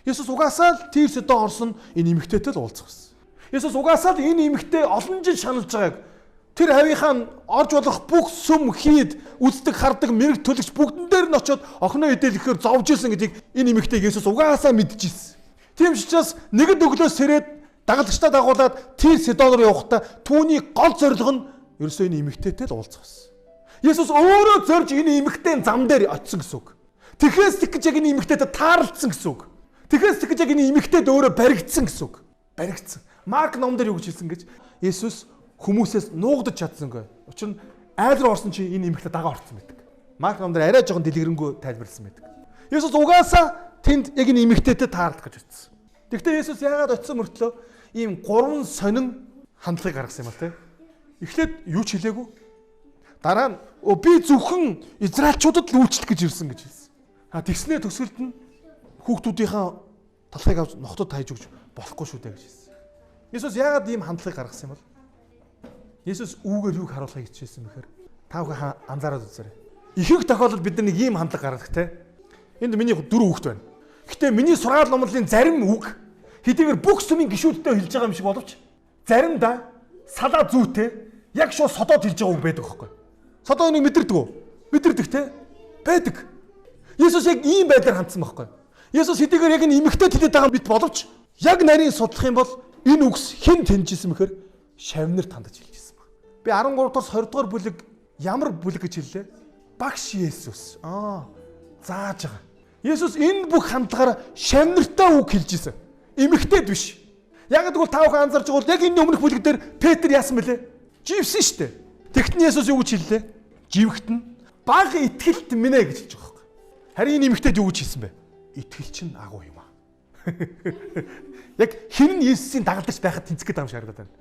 Есүс угаасаа л Тир Сидон орсон энэ эмэгтэйтэй л уулзах гэсэн. Есүс угаасаа л энэ эмэгтэй олон жил шаналж байгааг тэр хавийнхаа орж болох бүх сүм хийд үздэг хардаг мэрэг төлөгч бүгдэн дээр нь очиод охиноо идэлэхээр зовж исэн гэдгийг энэ эмэгтэйг Есүс угаасаа мэдчихсэн. Тийм ч учраас нэгд өглөөс сэрээд дагалдагчдаа дагуулад тэр Сидон руу явахдаа түүний гол зорилго нь ерөөсөө энэ эмэгтэйтэй л уулзах байсан. Есүс өөрөө зорж энэ эмэгтэйн зам дээр очисон гэсэн үг. Тэгэхээс тэг гэж яг энэ эмэгтэйтэй таарлцсан гэсэн үг. Тэгэхээс тэг гэж яг энэ эмэгтэйд өөрөө баригдсан гэсэн үг. Баригдсан. Марк номдэр юу гэж хэлсэн гэж Есүс хүмүүсээс нуугдаж чадсангүй. Учир нь айл руу орсон чинь энэ эмэгтэй дагаа орсон байдаг. Марк номдэр арай жоохон дэлгэрэнгүй тайлбарласан байдаг. Есүс угаасаа тэнд яг энэ эмэгтэйтэй таарлах гэж очсон. Тэгвэл Есүс яагаад очсон мөртлөө ийм гурван сонин хандлагыг гаргасан юм бол тэ. Эхлээд юу ч хэлээгүй. Дараа нь би зөвхөн израильчуудад л үйлчлэх гэж ирсэн гэж хэлсэн. Тэгснээ төгсгөлд нь хүүхдүүдийнхээ талхыг авч нохтод хайж өгч болохгүй шүү дээ гэж хэлсэн. Есүс яагаад ийм хандлагыг гаргасан юм бол? Есүс үүгээр юуг харуулахыг хичээсэн бэхээр та бүхэн анзаараад үзээрэй. Ихэнх тохиолдолд бид нар нэг ийм хандлага гаргадаг те. Энд миний 4 хүүхэд байна. Гэхдээ миний сургаал номлолын зарим үг хэдийгээр бүх сүмийн гишүүдтэй хэлж байгаа юм шиг боловч заримдаа салаа зүйтэй яг шууд содоод хэлж байгаа үг байдаг байхгүй. Содоо нэг мэдэрдэг үү? Мэдэрдэг те. Байдаг. Есүс яг ийм байдлаар хандсан байхгүй. Есүс хэдийгээр яг энэ эмэгтэйд хэлээд байгаа бит боловч яг нарийн судлах юм бол энэ үгс хэн тэнжсэн мэхээр шавнарт хандаж хэлжсэн баг. Би 13-аас 20 дугаар бүлэг ямар бүлэг гэж хэллээ? Багш Есүс. Зааж байгаа. Есүс энэ бүх хандлагаараа шавнартаа үг хэлжсэн. Эмэгтэйд биш. Яг тэгвэл та бүхэн анзарч байгаа бол яг энэ өмнөх бүлэг дээр Петр яасан бэлээ? Живсэн шүү дээ. Тэгтэн Есүс юу гэж хэллээ? Живэгт нь бага итгэлт минь ээ гэж хэлж байгаа байхгүй. Харин энэ эмэгтэйд юу гэж хэлсэн бэ? Итгэл чинь агуу юм аа. Яг хэн нь Есүсийн дагалдагч байхад тэнцэх гэдэг юм шиг харагдаад байна.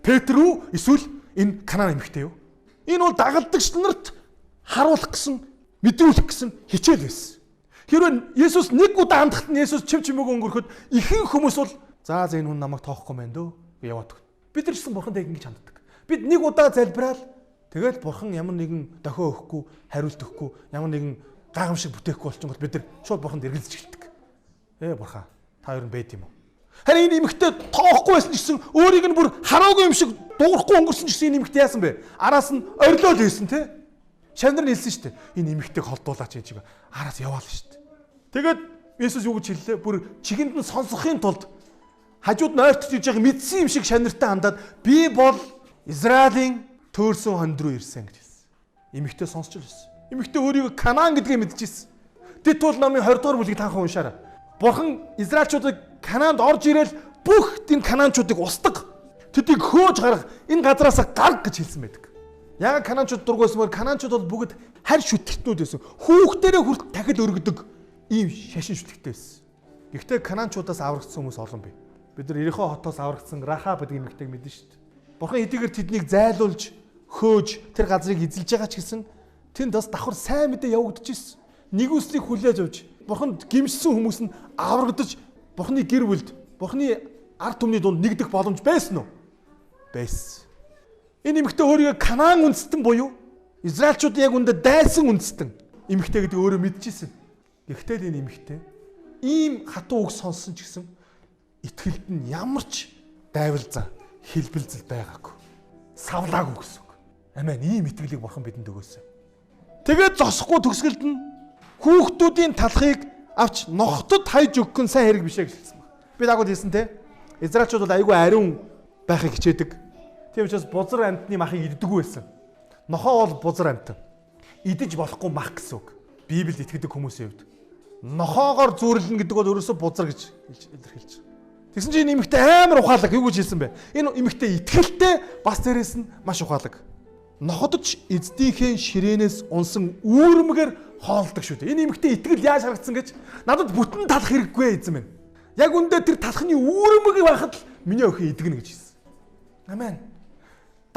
Петр үү эсвэл энэ Канаан эмэгтэй юу? Энэ бол дагалдагч нарт харуулах гэсэн, мэдрүүлэх гэсэн хичээл байсан. Хэрвээ Есүс нэг удаа хандахад нь Есүс чив чимээгөө өнгөрөхөд ихэнх хүмүүс бол за энэ хүн намайг тоохгүй мэн дөө яваад. Бид нар ч гэсэн бурхантай ингэж ханддаг. Бид нэг удаа залбираад тэгэл бурхан ямар нэгэн дохио өгөхгүй, хариулт өгөхгүй, ямар нэгэн гайхамшиг бүтээхгүй болчихгол бид нар шууд бурханд эргэлзэж эхэлдэг. Бурхан та хоёр нь байд юм уу? Харин энэ эмэгтэй тоохгүй байсан ч гэсэн өөрийг нь бүр хараагүй юм шиг дуурахгүй өнгөрсөн ч гэсэн энэ эмэгтэй яасан бэ? Араас нь орилоод ирсэн те. Шавнар нэлсэн шүү дээ. Энэ эмэгтэйг холдуулаач юм чиг араас яваал шүү дээ. Тэгээд Есүс юу гэж хэллээ? Бүр чигэнд нь сонсохын тулд хажууд нь ойртож иж байгаа мэдсэн юм шиг шавнартай хандаад би бол Израилийн төөрсөн хонд руу ирсэн гэж хэлсэн. Эмэгтэй сонсч л байсан. Эмэгтэй өөрийгөө Канаан гэдгээ мэдчихсэн. Тэд тул номын 20 дугаар бүлгийг тахан уншаарай. Бурхан Израильчуудыг Канаанд орж ирээл бүх тийм Канаанчуудыг устдаг. Тэдийг хөөж гарах энэ газараас гарг гэж хэлсэн байдаг. Яг Канаанчууд дургуйсмаар Канаанчууд бол бүгд харь шүтгэтнүүд байсан. Хүүхдэрээ хүрт дахид өргөдөг ийм шашин шүтгэхтэй байсан. Гэхдээ Канаанчуудаас аврагдсан хүмүүс олон бай. Бид нар Ерихо хотоос аврагдсан Рахаб гэдэг эмэгтэйг мэднэ шүү дээ. Бурхан эдгээр тэднийг зайлуулж, хөөж тэр газрыг эзэлж байгаа ч гэсэн тэнд бас давхар сайн мэдээ явагдаж ирсэн. Нэг үслийг хүлээж авч Бурханд гимшсэн хүмүүс нь аврагдаж Бурханы гэр бүлд, Бурханы ард түмний дунд нэгдэх боломж байсан уу? Байсан. Энэ эмэгтэй өөрийгөө Канаан үндэстэн буюу Израильчууд яг үндэ дайсан үндэстэн эмэгтэй гэдэг өөрөө мэдчихсэн. Гэхдээ энэ эмэгтэй ийм хатуу үг сонссон ч гэсэн итгэлд нь ямар ч дайвалзаа, хэлбэлзэл байгаагүй. Савлаагүй гэсэн үг. Амен, ийм итгэлийг Бурхан бидэнд өгөөсөн. Тэгээд зогсохгүй төгсгөлд нь хүүхдүүдийн талхыг авч нохтод хайж өгөх нь сайн хэрэг биш ээ гэж хэлсэн байна. Би дагууд хэлсэн те. Израильчууд бол айгүй ариун байхыг хичээдэг. Тийм учраас бузар амьтны махыг иддэггүй байсан. Нохоо бол бузар амьтан. Идэж болохгүй мах гэсэн үг. Библиэд итгэдэг хүмүүсийн хувьд. Нохоогоор зүүрлэнэ гэдэг бол ерөөсөө бузар гэж илэрхийлж байгаа. Тэгсэн чинь энэ эмэгтэй амар ухаалаг юу гэж хэлсэн бэ? Энэ эмэгтэй итгэлтэй бас дээрээс нь маш ухаалаг. Ноходч эздийнхээ ширээнээс унсан үүрмгээр хоолдог шүү дээ. Энэ эмэгтэй итгэл яаж харагдсан гэж надад бүтэн талах хэрэггүй эзэм байна. Яг үндэ тэр талхны үүрмэг байхад л миний охин идэгнэ гэж хэлсэн. Амен.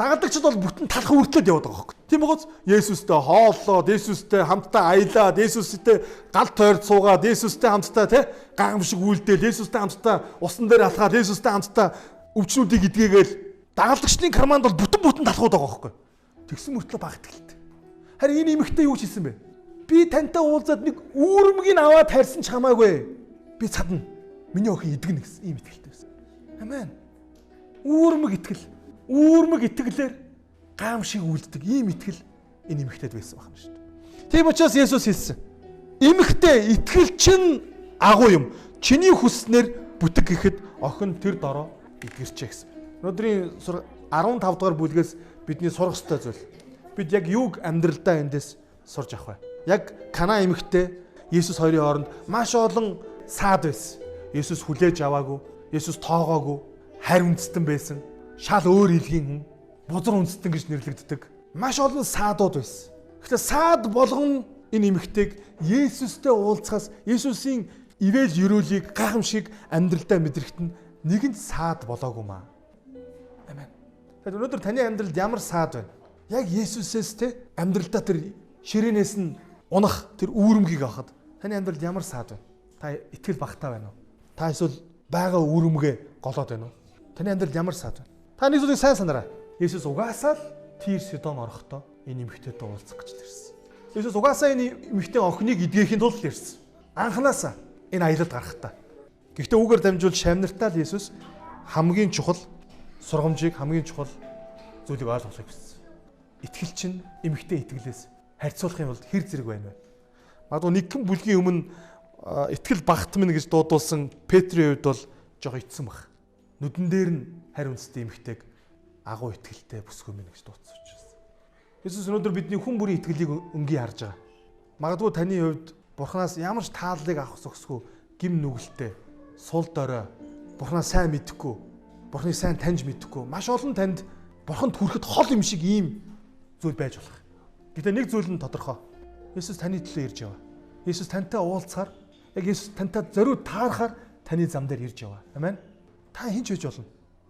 Дагалдагчид бол бүтэн талах үртлээд яваад байгаа хөөхгүй. Тийм байгоц Есүстэй хооллоод, Есүстэй хамтдаа аялаад, Есүстэй гал тойрд суугаад, Есүстэй хамтдаа гайхамшиг үйлдээл, Есүстэй хамтдаа усан дээр алхаад, Есүстэй хамтдаа өвчнүүдийг идгээгээл дагалдагчдын карманд бол бүтэн талхууд байгаа хөөхгүй. Тэгсэн мөртлөө баг итгэлтэй. Харин энэ эмэгтэй юу ч хэлсэн бэ? Би тантай уулзаад нэг үүрмгийг аваад тарьсан ч хамаагүй. Би цадна. Миний охин идэгнэ гэсэн ийм итгэлтэй байсан. Амен. Үүрмэг итгэлээр гайхамшиг үлддэг ийм итгэл энэ эмэгтэйд байсан байна шүү дээ. Тийм учраас Есүс хэлсэн. Эмэгтэй итгэл чинь агуу юм. Чиний хүснээр бүтэг гэхэд охин тэр дороо итгэрчээ гэсэн. Өнөөдрийн 15 дугаар бүлгээс бидний сурах ёстой зүйл. Бид яг юуг амьдралдаа эндээс сурж авах вэ? Яг Кана эмэгтэй Есүс хоёрын хооронд маш олон саад байсан. Есүс хүлээж аваагүй, Есүс тоогоогүй, харь үндэстэн байсан. Шал өөр илгийн хүн, бузар үндэстэн гэж нэрлэгддэг. Маш олон саадууд байсан. Гэхдээ саад болгон энэ эмэгтэйг Есүстэй уулзахаас Есүсийн ивэл ерөөлийг гайхамшиг амьдралдаа мэдрэхэд нь нэгэн саад болоогүй маа. Амен. Тэгэхээр өнөөдөр таны амьдралд ямар саад байна? Яг Есүсээс те амьдралдаа тэр ширээнээс нь унах тэр үүрэмгийг авахад таны амьдралд ямар саад байна? Та итгэл багтаа байна уу? Та эсвэл байгаа үүрэмгээ голоод байна уу? Таны амьдралд ямар саад байна? Та нэг зүйлийг сайн санаарай. Есүс угаасаа л Тир Сидон орохдоо энэ эмэгтэйтэй уулзах гэж ирсэн. Есүс угаасаа энэ эмэгтэй охиныг эдгэхийн тулд ирсэн. Анханасаа энэ аялалд гарахтаа. Гэхдээ үүгээр дамжуул шамнартаа л Есүс хамгийн чухал сургамжийг, хамгийн чухал зүйлийг ойлгохыг хүссэн. Итгэл чинь эмэгтэй итгэлээс харьцуулахын тулд хэр зэрэг байна вэ? Магадгүй нэгэн бүлгийн өмнө итгэл багт минь гэж дуудуулсан Петрийн хувьд бол жоо ицсэн баг. Нүдэн дээр нь харь үндэстэй эмэгтэйг агуу итгэлтэй бүсгүй минь гэж дуудсан учраас. Есүс өнөөдөр бидний хүн бүрийн итгэлийг өнгийн харж байгаа. Магадгүй таны хувьд Бурханаас ямар ч тааллыг авах зохисгүй гим нүгэлтэй, сул дорой, Бурханаа сайн мэдэхгүй, Бурханыг сайн таньж мэдэхгүй, маш олон танд Бурханд хүрэхэд хол юм шиг ийм зүйл байж болох. Гэхдээ нэг зүйл нь тодорхой. Есүс таны төлөө ирж яваа. Есүс тантай уулзахаар, яг Есүс тантай зориуд таарахаар таны зам дээр ирж яваа. Амен. Та хинч байж болно.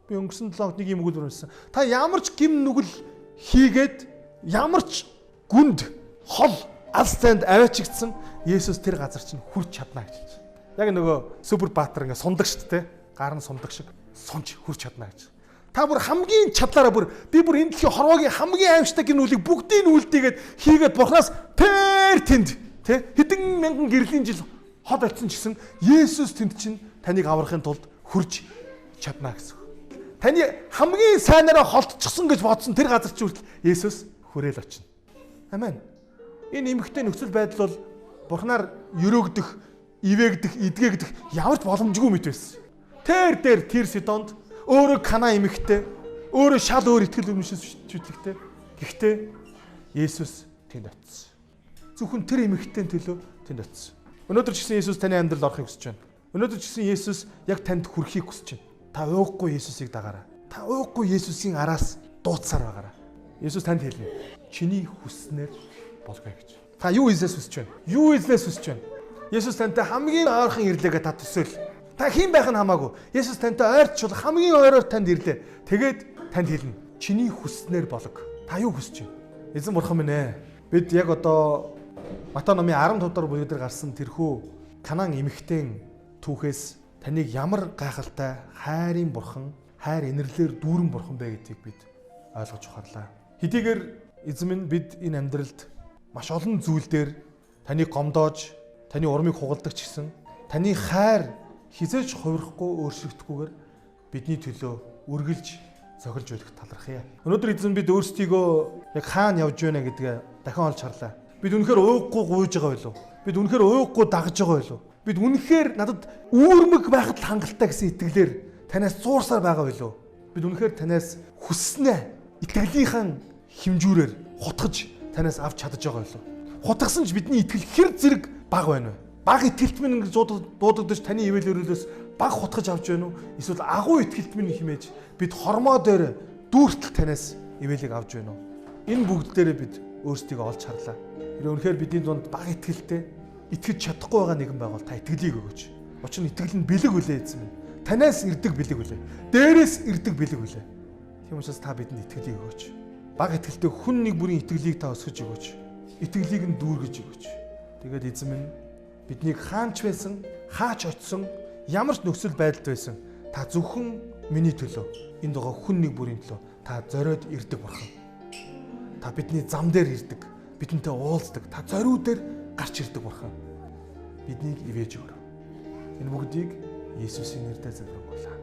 Би өнгөрсөн 7 хоногт нэг юм өгүүлбэр хэлсэн. Та ямар ч гим нүгэл хийгээд ямар ч гүнд хол алс танд аваачигдсан Есүс тэр газар чинь хүрч чадна гэж. Яг нөгөө супер баатар ингээ сундаг шүү дээ. Гар нь сундаг шиг сунж хүрч чадна гэж. Та бүр хамгийн чадлаараа би бүр энэ дэлхийн хорвоогийн хамгийн аимшигтай гин үлийг бүгдийг нь үлдээгээд хийгээд Бурханаас тэр тэнд хэдэн мянган гэрлийн жил хот очсон ч гэсэн Есүс тэнд чинь таныг аврахын тулд хүрч чадна гэсэн. Таны хамгийн сайнараа холтчихсон гэж бодсон тэр газар чи хүртэл Есүс хүрээл очино. Амен. Энэ эмэгтэй нөхцөл байдал бол Бурханаар өрөөгдөх, ивээгдэх, эдгээгдэх ямар ч боломжгүй мэт байсан. Тэр Тир Сидонд өөрөө Кана эмэгтэй, өөрөө шал өөр итгэл үнэмшилтэй. Гэхдээ Есүс тэнд очив. Зөвхөн тэр эмэгтэйн төлөө тэнд очив. Өнөөдөр ч гэсэн Есүс таны амьдралд орохыг хүсэж байна. Өнөөдөр ч гэсэн Есүс яг танд хүрэхийг хүсэж байна. Та уухгүй Есүсийг дагаарай. Та уухгүй Есүсийн араас дууцсаар байгаарай. Есүс танд хэлнэ. Чиний хүснээр болгоё гэж. Та юу хийлээс хүсэж байна? Юу хийлээс хүсэж байна? Есүс тантай хамгийн ойрхон ирлээгээ та төсөөл. Та хэн байх нь хамаагүй. Есүс тантай ойрчул хамгийн ойроор танд ирлээ. Тэгээд танд хэлнэ. Чиний хүснээр болог. Та юу хүсэж байна? Эзэн бурхан минь ээ. Бид яг одоо Матай номын 15 дахь бүлэг дээр гарсан тэрхүү Канаан эмэгтэйн түүхээс таныг ямар гайхалтай хайрын бурхан, хайр инэрлэр дүүрэн бурхан бэ гэдгийг бид ойлгож ухаарлаа. Хэдийгээр эзэн минь бид энэ амьдралд маш олон зүйлдер таныг гомдоож, таны урмыг хугалдаг ч гэсэн таны хайр хизээж хувирахгүй өөрчлөгдөхгүйгээр бидний төлөө үргэлж цохилж үлдэх талархъя. Өнөөдөр эзэн бид өөрсдийгөө яг хаана явж байна гэдгээ дахин олж харлаа. Бид үнэхээр ууггүй гуйж байгаа байлоо? Бид үнэхээр ууггүй дагж байгаа байлоо? Бид үнэхээр надад үүрмэг байхад л хангалттай гэсэн итгэлээр танаас зуурсаар байгаа байлоо? Бид үнэхээр танаас хүснэ итгэлийнхэн хэмжүүрээр хутгаж танаас авч чадаж байгаа байлоо? Хутгасан ч бидний итгэл хэр зэрэг бага байна вэ? Бага итгэлт минь ингэж дуудагдаж таны ивэл өрөөлөөс бага хутгаж авч байна уу? Эсвэл агуу итгэлт минь хэмээж бид хормоо дээр дүүртэл танаас ивэлийг авч байна уу? Энэ бүгд дээрээ бид өөрсдийгөө олж харлаа. Үнэхээр бидний дунд бага итгэлтэй итгэж чадахгүй байгаа нэгэн байгуул та итгэлийг өгөөч. Учир нь итгэл нь бэлэг үлээ эзэн минь. Танаас ирдэг бэлэг үлээ. Дээрээс ирдэг бэлэг үлээ. Тийм учраас та бидэнд итгэлийг өгөөч. Бага итгэлтэй хүн нэг бүрийн итгэлийг та өсгөж өгөөч. Итгэлийг нь дүүргэж өгөөч. Тэгээд эзэн минь биднийг хаанч байсан, хаач очсон, ямар ч нөхцөл байдалд байсан та зөвхөн миний төлөө энд байгаа хүн нэг бүрийн төлөө та зориод ирдэг бурхан. Та бидний зам дээр ирдэг, бидэнтэй уулздаг, та зориуд дээр гарч ирдэг бурхан. Биднийг ивэж өгөөрэй. Энэ бүгдийг Есүсийн нэрээр залбирлаа.